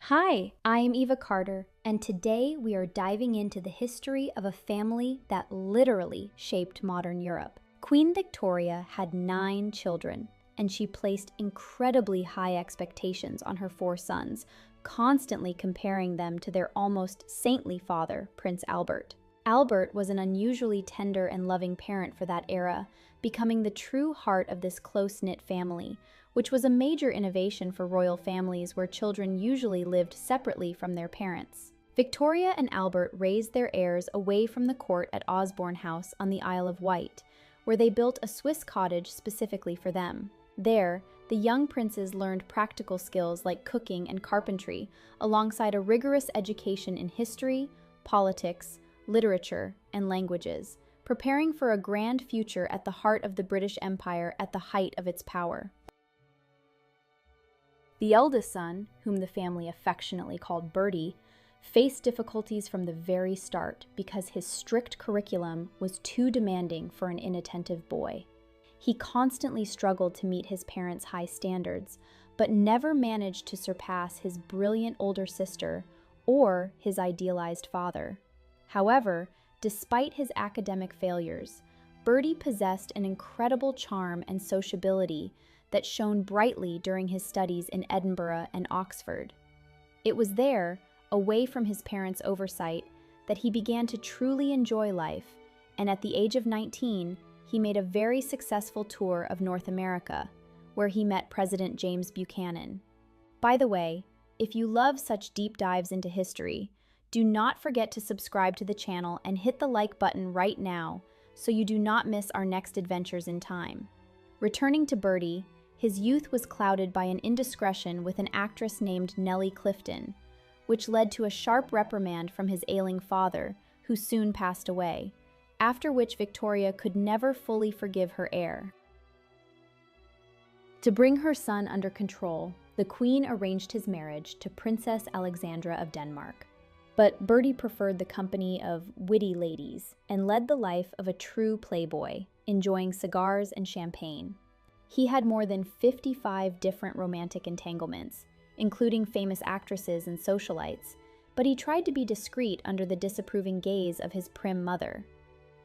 Hi, I'm Eva Carter, and today we are diving into the history of a family that literally shaped modern Europe. Queen Victoria had 9 children, and she placed incredibly high expectations on her 4 sons, constantly comparing them to their almost saintly father, Prince Albert. Albert was an unusually tender and loving parent for that era, becoming the true heart of this close-knit family, which was a major innovation for royal families where children usually lived separately from their parents. Victoria and Albert raised their heirs away from the court at Osborne House on the Isle of Wight, where they built a Swiss cottage specifically for them. There, the young princes learned practical skills like cooking and carpentry, alongside a rigorous education in history, politics, literature, and languages, preparing for a grand future at the heart of the British Empire at the height of its power. The eldest son, whom the family affectionately called Bertie, faced difficulties from the very start because his strict curriculum was too demanding for an inattentive boy. He constantly struggled to meet his parents' high standards, but never managed to surpass his brilliant older sister or his idealized father. However, despite his academic failures, Bertie possessed an incredible charm and sociability that shone brightly during his studies in Edinburgh and Oxford. It was there, away from his parents' oversight, that he began to truly enjoy life, and at the age of 19, he made a very successful tour of North America, where he met President James Buchanan. By the way, if you love such deep dives into history, do not forget to subscribe to the channel and hit the like button right now so you do not miss our next adventures in time. Returning to Bertie, his youth was clouded by an indiscretion with an actress named Nellie Clifton, which led to a sharp reprimand from his ailing father, who soon passed away, after which Victoria could never fully forgive her heir. To bring her son under control, the Queen arranged his marriage to Princess Alexandra of Denmark. But Bertie preferred the company of witty ladies and led the life of a true playboy, enjoying cigars and champagne. He had more than 55 different romantic entanglements, including famous actresses and socialites, but he tried to be discreet under the disapproving gaze of his prim mother.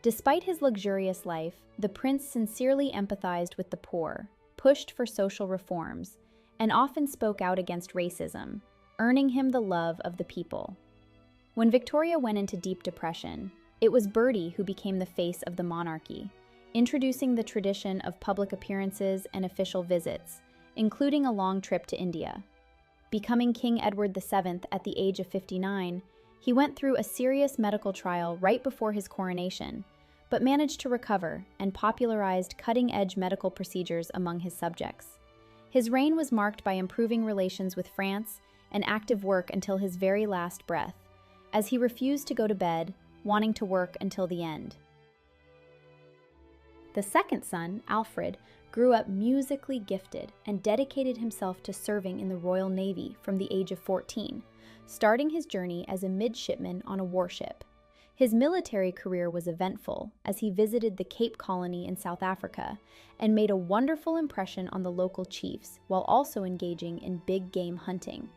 Despite his luxurious life, the prince sincerely empathized with the poor, pushed for social reforms, and often spoke out against racism, earning him the love of the people. When Victoria went into deep depression, it was Bertie who became the face of the monarchy, introducing the tradition of public appearances and official visits, including a long trip to India. Becoming King Edward VII at the age of 59, he went through a serious medical trial right before his coronation, but managed to recover and popularized cutting-edge medical procedures among his subjects. His reign was marked by improving relations with France and active work until his very last breath, as he refused to go to bed, wanting to work until the end. The second son, Alfred, grew up musically gifted and dedicated himself to serving in the Royal Navy from the age of 14, starting his journey as a midshipman on a warship. His military career was eventful as he visited the Cape Colony in South Africa and made a wonderful impression on the local chiefs while also engaging in big game hunting.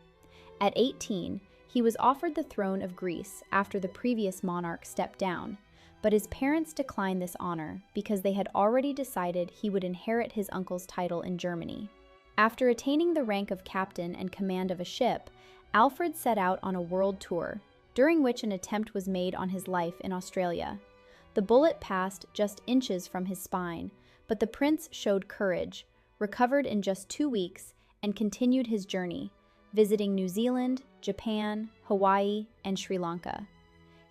At 18, he was offered the throne of Greece after the previous monarch stepped down, but his parents declined this honor because they had already decided he would inherit his uncle's title in Germany. After attaining the rank of captain and command of a ship, Alfred set out on a world tour, during which an attempt was made on his life in Australia. The bullet passed just inches from his spine, but the prince showed courage, recovered in just 2 weeks, and continued his journey, visiting New Zealand, Japan, Hawaii, and Sri Lanka.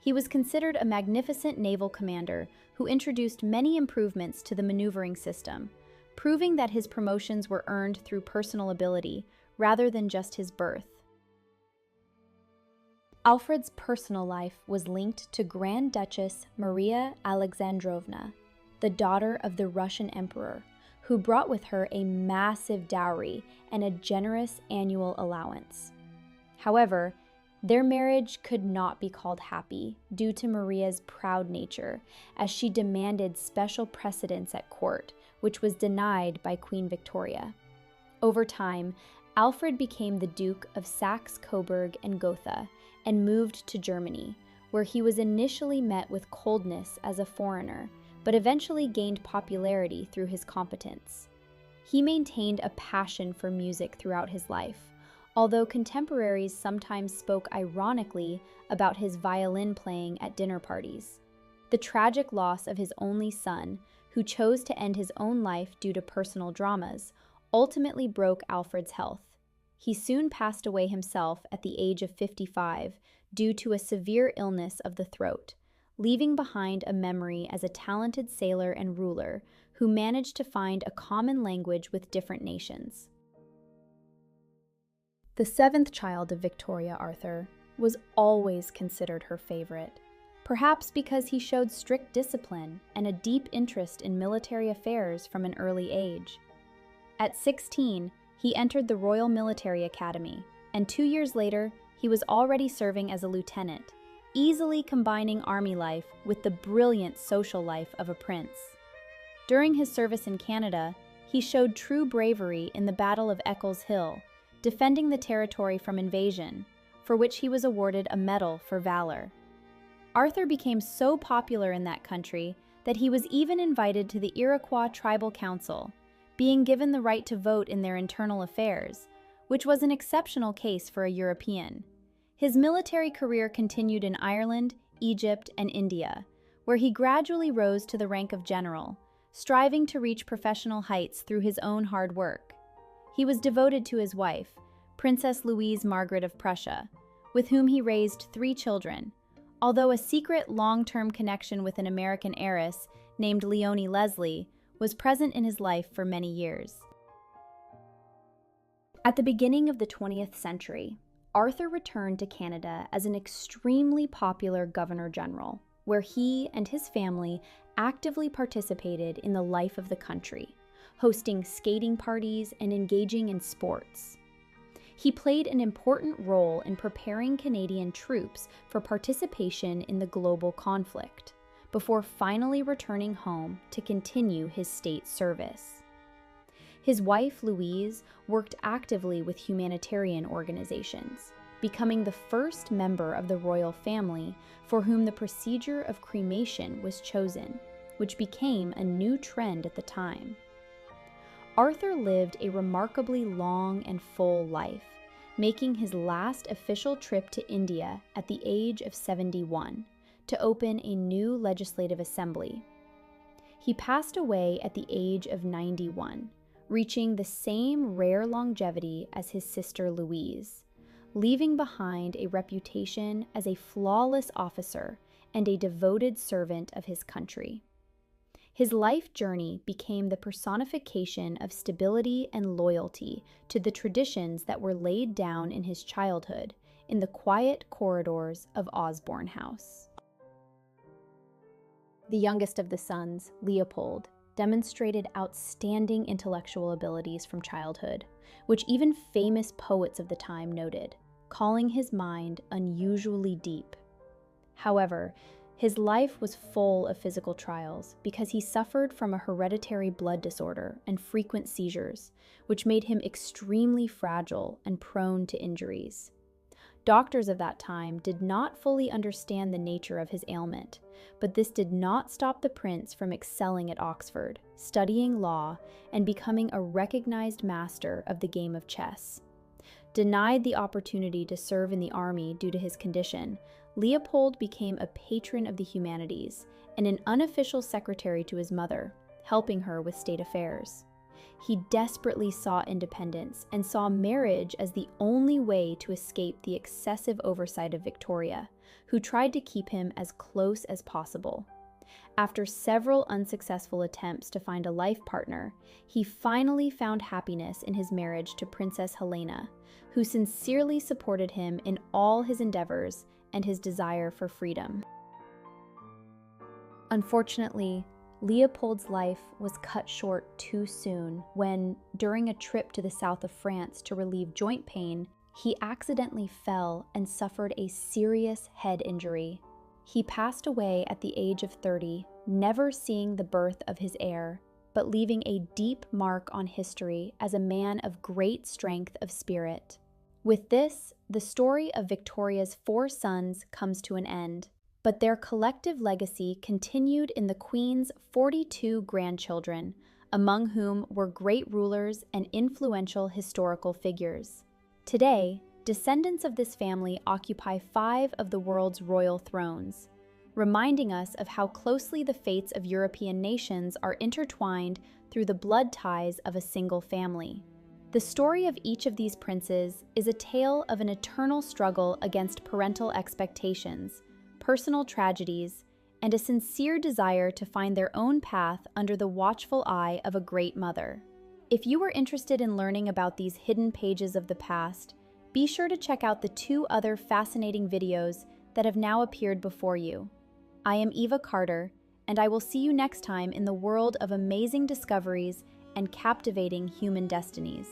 He was considered a magnificent naval commander who introduced many improvements to the maneuvering system, proving that his promotions were earned through personal ability rather than just his birth. Alfred's personal life was linked to Grand Duchess Maria Alexandrovna, the daughter of the Russian emperor, who brought with her a massive dowry and a generous annual allowance. However, their marriage could not be called happy due to Maria's proud nature, as she demanded special precedence at court, which was denied by Queen Victoria. Over time, Alfred became the Duke of Saxe-Coburg and Gotha and moved to Germany, where he was initially met with coldness as a foreigner, but eventually gained popularity through his competence. He maintained a passion for music throughout his life, although contemporaries sometimes spoke ironically about his violin playing at dinner parties. The tragic loss of his only son, who chose to end his own life due to personal dramas, ultimately broke Alfred's health. He soon passed away himself at the age of 55 due to a severe illness of the throat, leaving behind a memory as a talented sailor and ruler who managed to find a common language with different nations. The seventh child of Victoria Arthur was always considered her favorite, perhaps because he showed strict discipline and a deep interest in military affairs from an early age. At 16, he entered the Royal Military Academy, and 2 years later, he was already serving as a lieutenant, easily combining army life with the brilliant social life of a prince. During his service in Canada, he showed true bravery in the Battle of Eccles Hill, defending the territory from invasion, for which he was awarded a medal for valor. Arthur became so popular in that country that he was even invited to the Iroquois Tribal Council, being given the right to vote in their internal affairs, which was an exceptional case for a European. His military career continued in Ireland, Egypt, and India, where he gradually rose to the rank of general, striving to reach professional heights through his own hard work. He was devoted to his wife, Princess Louise Margaret of Prussia, with whom he raised 3 children, although a secret long-term connection with an American heiress named Leonie Leslie was present in his life for many years. At the beginning of the 20th century, Arthur returned to Canada as an extremely popular governor-general, where he and his family actively participated in the life of the country, hosting skating parties and engaging in sports. He played an important role in preparing Canadian troops for participation in the global conflict, before finally returning home to continue his state service. His wife, Louise, worked actively with humanitarian organizations, becoming the first member of the royal family for whom the procedure of cremation was chosen, which became a new trend at the time. Arthur lived a remarkably long and full life, making his last official trip to India at the age of 71 to open a new legislative assembly. He passed away at the age of 91, reaching the same rare longevity as his sister Louise, leaving behind a reputation as a flawless officer and a devoted servant of his country. His life journey became the personification of stability and loyalty to the traditions that were laid down in his childhood in the quiet corridors of Osborne House. The youngest of the sons, Leopold, demonstrated outstanding intellectual abilities from childhood, which even famous poets of the time noted, calling his mind unusually deep. However, his life was full of physical trials because he suffered from a hereditary blood disorder and frequent seizures, which made him extremely fragile and prone to injuries. Doctors of that time did not fully understand the nature of his ailment, but this did not stop the prince from excelling at Oxford, studying law, and becoming a recognized master of the game of chess. Denied the opportunity to serve in the army due to his condition, Leopold became a patron of the humanities and an unofficial secretary to his mother, helping her with state affairs. He desperately sought independence and saw marriage as the only way to escape the excessive oversight of Victoria, who tried to keep him as close as possible. After several unsuccessful attempts to find a life partner, he finally found happiness in his marriage to Princess Helena, who sincerely supported him in all his endeavors and his desire for freedom. Unfortunately, Leopold's life was cut short too soon when, during a trip to the south of France to relieve joint pain, he accidentally fell and suffered a serious head injury. He passed away at the age of 30, never seeing the birth of his heir, but leaving a deep mark on history as a man of great strength of spirit. With this, the story of Victoria's 4 sons comes to an end, but their collective legacy continued in the Queen's 42 grandchildren, among whom were great rulers and influential historical figures. Today, descendants of this family occupy 5 of the world's royal thrones, reminding us of how closely the fates of European nations are intertwined through the blood ties of a single family. The story of each of these princes is a tale of an eternal struggle against parental expectations, personal tragedies, and a sincere desire to find their own path under the watchful eye of a great mother. If you are interested in learning about these hidden pages of the past, be sure to check out the 2 other fascinating videos that have now appeared before you. I am Eva Carter, and I will see you next time in the world of amazing discoveries and captivating human destinies.